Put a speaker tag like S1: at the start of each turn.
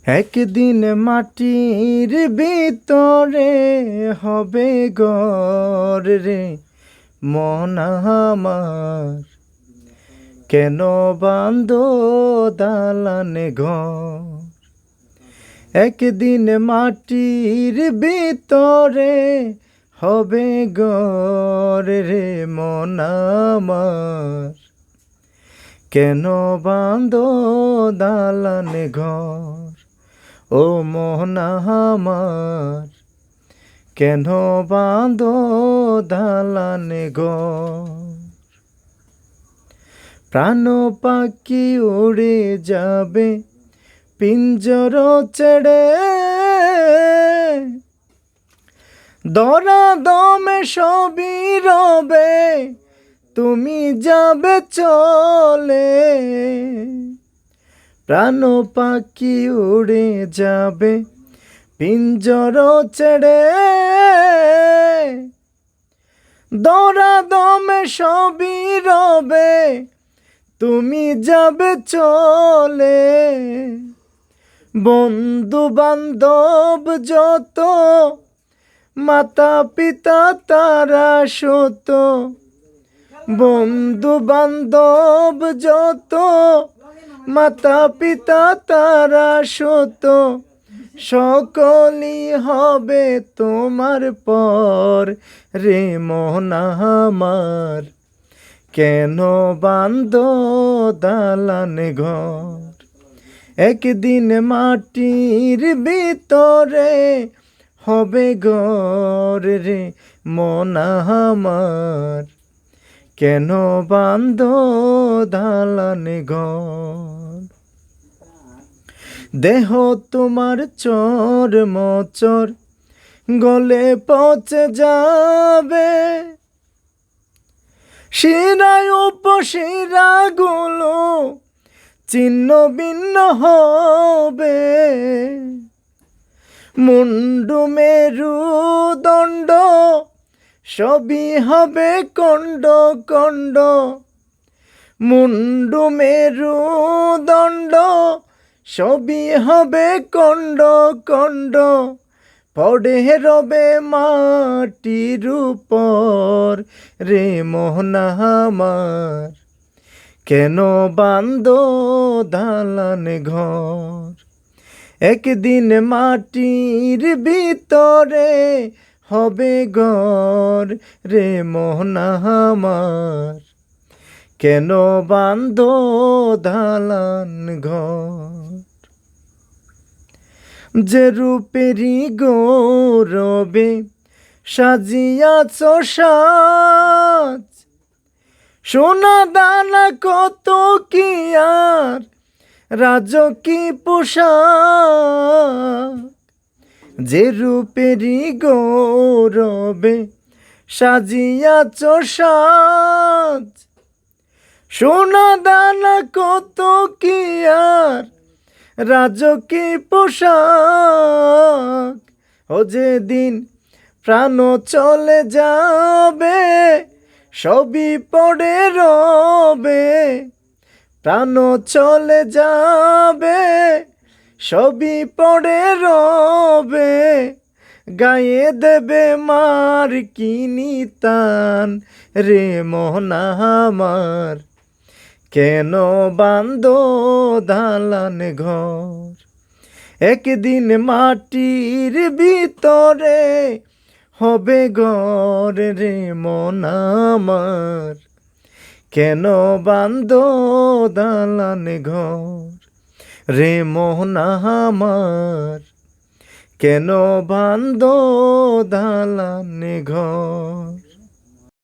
S1: একদিন মাটির ভিতরে হবে ঘর রে মন আমার, কেন বাঁধো দালানে ঘর। একদিন মাটির ভিতরে হবে ঘর রে মন আমার, কেন বাঁধো দালানে ঘর। ও মন আমার, কেন বাঁধো দালানে ঘর। প্রাণ পাখি উড়ে যাবে পিঞ্জর ছেড়ে, দরা দমে সবই রবে তুমি যাবে চলে। প্রাণ পাখি উড়ে যাবে পিঞ্জর ছেড়ে, দরা দমে সবই রবে তুমি যাবে চলে। বন্ধু বান্ধব যত, মাতা পিতা তারা সত, বন্ধু বান্ধব যত, মাতা পিতা তারা সত, সকলই হবে তোমার পর রে মন আমার, কেন বাঁধো দালানে ঘর। একদিন মাটির ভিতরে হবে ঘর রে মন আমার, কেন বাঁধো দালানে ঘর। দেহ তোমার চর মচর গলে পচে যাবে, শিরায় উপশিরা গুলো ছিন্ন ভিন্ন হবে। মুন্ডু মেরু দণ্ড সবই হবে কণ্ড কণ্ড, মুন্ডু মেরু দণ্ড সবই হবে কণ্ড কণ্ড। পড়ে রবে মাটির উপর রে মন আমার, কেন বাঁধো দালানে ঘর। একদিন মাটির ভিতরে হবে ঘর রে মন আমার, কেন বাঁধো দালান ঘর। যে রূপেরই গৌরবে সাজিয়াছ সাজ, সোনা দানা কত কি আর রাজকী পোশাক। যে রূপেরই গৌরবে সাজিয়াছ সাজ, সোনা দানা কত কি আর রাজকী পোশাক। ও যেদিন প্রাণ চলে যাবে সবই পড়ে রবে, প্রাণ চলে যাবে সবই পড়ে রবে। গায়ে দেবে মার কিনি তান রে মন আমার, কেন বাঁধো দালানে ঘর। একদিন মাটির ভিতরে হবে ঘর রে মন আমার, কেন বাঁধো দালানে ঘর রে মন আমার, কেন বাঁধো দালানে ঘর।